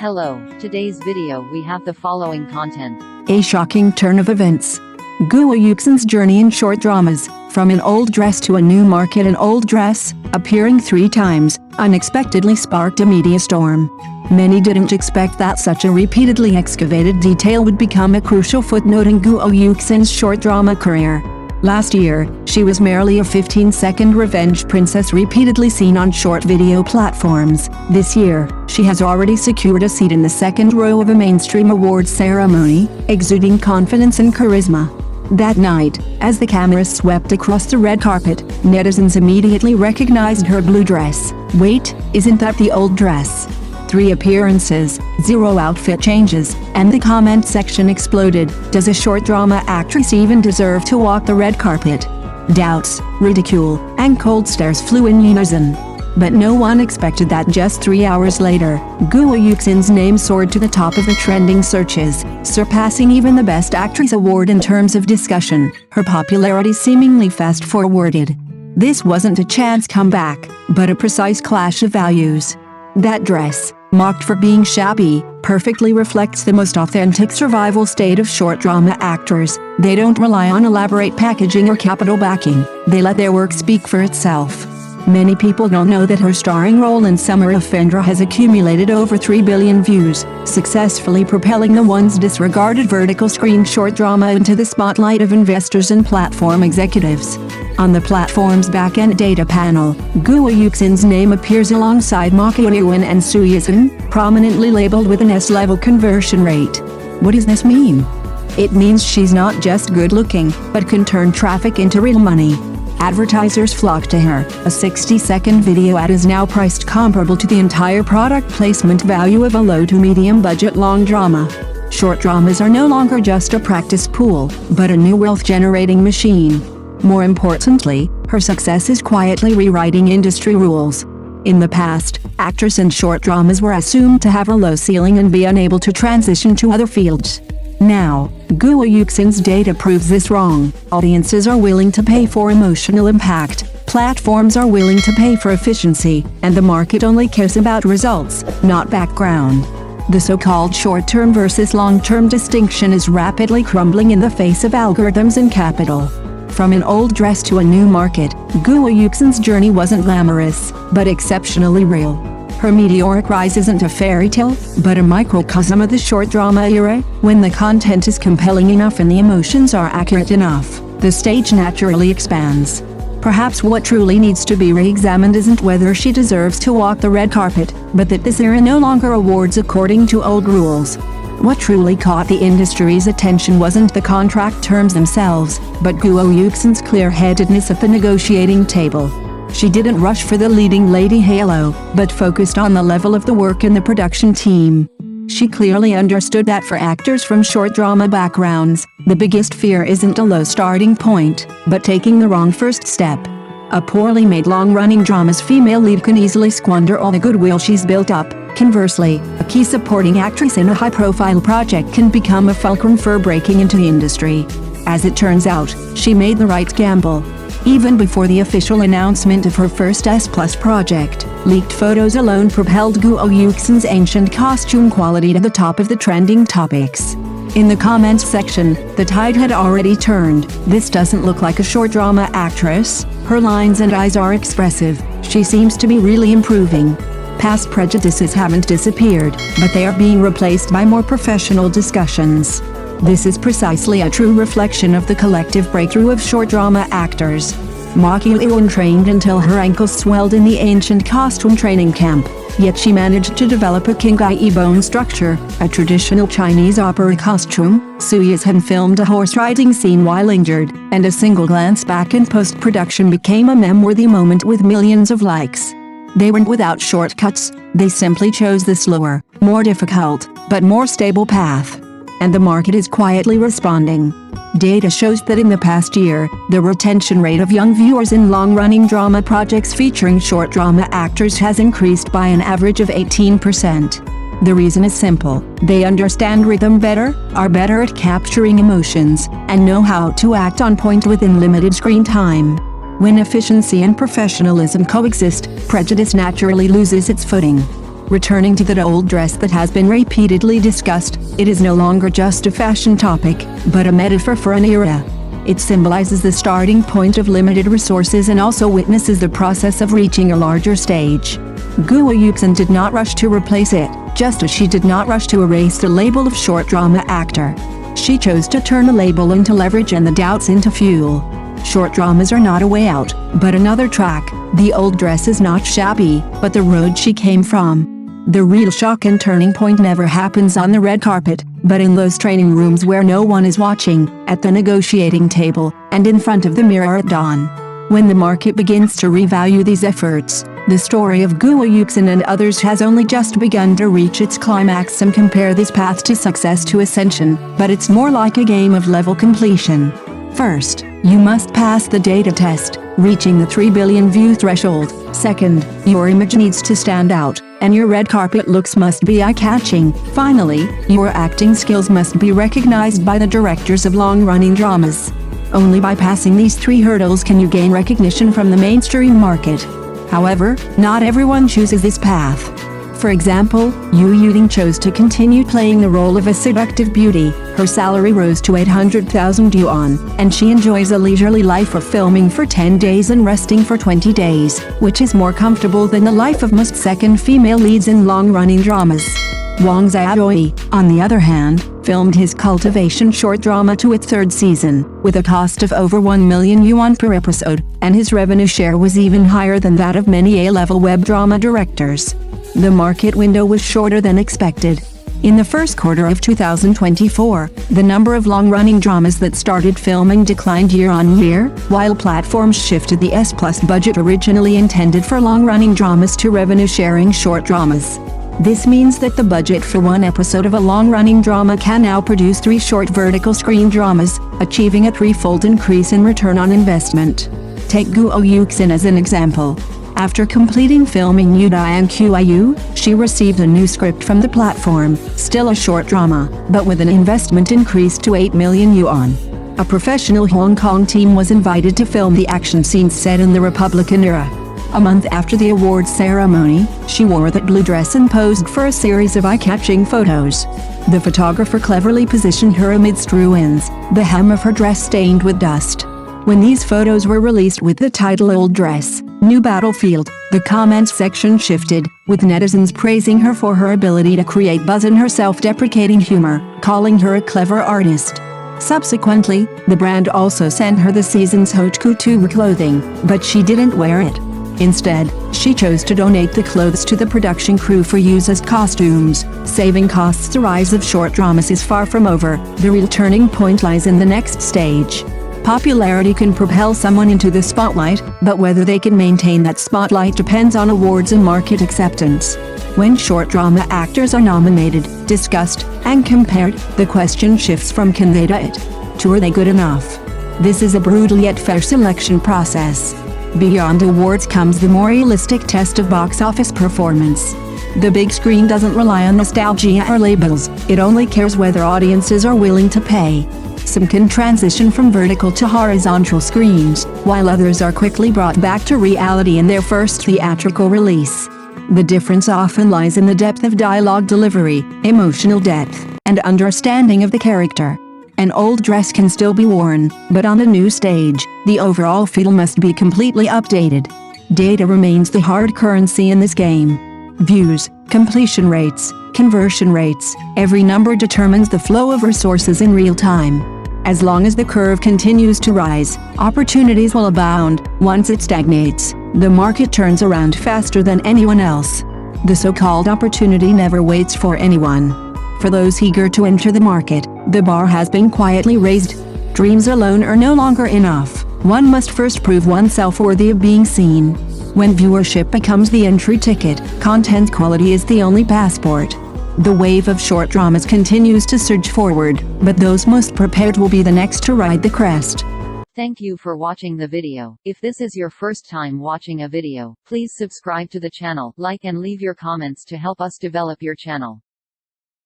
Hello, today's video we have the following content. A shocking turn of events. Guo Yuxin's journey in short dramas, from an old dress to a new market. An old dress, appearing 3 times, unexpectedly sparked a media storm. Many didn't expect that such a repeatedly excavated detail would become a crucial footnote in Guo Yuxin's short drama career. Last year, she was merely a 15-second revenge princess repeatedly seen on short video platforms. This year, she has already secured a seat in the second row of a mainstream awards ceremony, exuding confidence and charisma. That night, as the camera swept across the red carpet, netizens immediately recognized her blue dress. Wait, isn't that the old dress? 3 appearances, 0 outfit changes, and the comment section exploded. Does a short drama actress even deserve to walk the red carpet? Doubts, ridicule, and cold stares flew in unison. But no one expected that just 3 hours later, Guo Yuxin's name soared to the top of the trending searches, surpassing even the Best Actress award in terms of discussion. Her popularity seemingly fast-forwarded. This wasn't a chance comeback, but a precise clash of values. That dress, mocked for being shabby, perfectly reflects the most authentic survival state of short drama actors. They don't rely on elaborate packaging or capital backing. They let their work speak for itself. Many people don't know that her starring role in Summer of Fendra has accumulated over 3 billion views, successfully propelling the once disregarded vertical screen short drama into the spotlight of investors and platform executives. On the platform's back-end data panel, Guo Yuxin's name appears alongside Ma Qianyuan and Su Yizhen, prominently labeled with an S-level conversion rate. What does this mean? It means she's not just good-looking, but can turn traffic into real money. Advertisers flock to her. A 60-second video ad is now priced comparable to the entire product placement value of a low to medium budget long drama. Short dramas are no longer just a practice pool, but a new wealth-generating machine. More importantly, her success is quietly rewriting industry rules. In the past, actors in short dramas were assumed to have a low ceiling and be unable to transition to other fields. Now, Guo Yuxin's data proves this wrong. Audiences are willing to pay for emotional impact, platforms are willing to pay for efficiency, and the market only cares about results, not background. The so-called short-term versus long-term distinction is rapidly crumbling in the face of algorithms and capital. From an old dress to a new market, Guo Yuxin's journey wasn't glamorous, but exceptionally real. Her meteoric rise isn't a fairy tale, but a microcosm of the short drama era. When the content is compelling enough and the emotions are accurate enough, the stage naturally expands. Perhaps what truly needs to be re-examined isn't whether she deserves to walk the red carpet, but that this era no longer awards according to old rules. What truly caught the industry's attention wasn't the contract terms themselves, but Guo Yuxin's clear-headedness at the negotiating table. She didn't rush for the leading lady halo, but focused on the level of the work in the production team. She clearly understood that for actors from short drama backgrounds, the biggest fear isn't a low starting point, but taking the wrong first step. A poorly made long-running drama's female lead can easily squander all the goodwill she's built up. Conversely, a key supporting actress in a high-profile project can become a fulcrum for breaking into the industry. As it turns out, she made the right gamble. Even before the official announcement of her first S+ project, leaked photos alone propelled Guo Yuxin's ancient costume quality to the top of the trending topics. In the comments section, the tide had already turned. This doesn't look like a short drama actress. Her lines and eyes are expressive. She seems to be really improving. Past prejudices haven't disappeared, but they are being replaced by more professional discussions. This is precisely a true reflection of the collective breakthrough of short drama actors. Ma Qianyuan trained until her ankles swelled in the ancient costume training camp, yet she managed to develop a qinggai bone structure, a traditional Chinese opera costume. Su Yizhen filmed a horse-riding scene while injured, and a single glance back in post-production became a meme-worthy moment with millions of likes. They weren't without shortcuts, they simply chose the slower, more difficult, but more stable path. And the market is quietly responding. Data shows that in the past year, the retention rate of young viewers in long-running drama projects featuring short drama actors has increased by an average of 18%. The reason is simple: they understand rhythm better, are better at capturing emotions, and know how to act on point within limited screen time. When efficiency and professionalism coexist, prejudice naturally loses its footing. Returning to that old dress that has been repeatedly discussed, it is no longer just a fashion topic, but a metaphor for an era. It symbolizes the starting point of limited resources and also witnesses the process of reaching a larger stage. Guo Yuxin did not rush to replace it, just as she did not rush to erase the label of short drama actor. She chose to turn the label into leverage and the doubts into fuel. Short dramas are not a way out, but another track. The old dress is not shabby, but the road she came from. The real shock and turning point never happens on the red carpet, but in those training rooms where no one is watching, at the negotiating table, and in front of the mirror at dawn. When the market begins to revalue these efforts, the story of Guo Yuxin and others has only just begun to reach its climax. Some compare this path to success to ascension, but it's more like a game of level completion. First, you must pass the data test, reaching the 3 billion view threshold. Second, your image needs to stand out, and your red carpet looks must be eye-catching. Finally, your acting skills must be recognized by the directors of long-running dramas. Only by passing these 3 hurdles can you gain recognition from the mainstream market. However, not everyone chooses this path. For example, Yu Yuting chose to continue playing the role of a seductive beauty. Her salary rose to 800,000 yuan, and she enjoys a leisurely life of filming for 10 days and resting for 20 days, which is more comfortable than the life of most second female leads in long-running dramas. Wang Xiaoyi, on the other hand, filmed his Cultivation short drama to its 3rd season, with a cost of over 1 million yuan per episode, and his revenue share was even higher than that of many A-level web drama directors. The market window was shorter than expected. In the first quarter of 2024, the number of long-running dramas that started filming declined year-on-year, while platforms shifted the S+ budget originally intended for long-running dramas to revenue-sharing short dramas. This means that the budget for one episode of a long-running drama can now produce 3 short vertical screen dramas, achieving a 3-fold increase in return on investment. Take Guo Yuxin as an example. After completing filming Yudai Qiu, she received a new script from the platform, still a short drama, but with an investment increased to 8 million yuan. A professional Hong Kong team was invited to film the action scenes set in the Republican era. A month after the awards ceremony, she wore that blue dress and posed for a series of eye-catching photos. The photographer cleverly positioned her amidst ruins, the hem of her dress stained with dust. When these photos were released with the title Old Dress, New Battlefield, the comments section shifted, with netizens praising her for her ability to create buzz in her self-deprecating humor, calling her a clever artist. Subsequently, the brand also sent her the season's haute couture clothing, but she didn't wear it. Instead, she chose to donate the clothes to the production crew for use as costumes, saving costs. The rise of short dramas is far from over. The real turning point lies in the next stage. Popularity can propel someone into the spotlight, but whether they can maintain that spotlight depends on awards and market acceptance. When short drama actors are nominated, discussed, and compared, the question shifts from can they do it to are they good enough? This is a brutal yet fair selection process. Beyond awards comes the more realistic test of box office performance. The big screen doesn't rely on nostalgia or labels, it only cares whether audiences are willing to pay. Some can transition from vertical to horizontal screens, while others are quickly brought back to reality in their first theatrical release. The difference often lies in the depth of dialogue delivery, emotional depth, and understanding of the character. An old dress can still be worn, but on a new stage, the overall feel must be completely updated. Data remains the hard currency in this game. Views, completion rates, conversion rates, every number determines the flow of resources in real time. As long as the curve continues to rise, opportunities will abound. Once it stagnates, the market turns around faster than anyone else. The so-called opportunity never waits for anyone. For those eager to enter the market, the bar has been quietly raised. Dreams alone are no longer enough. One must first prove oneself worthy of being seen. When viewership becomes the entry ticket, content quality is the only passport. The wave of short dramas continues to surge forward, but those most prepared will be the next to ride the crest. Thank you for watching the video. If this is your first time watching a video, please subscribe to the channel, like and leave your comments to help us develop your channel.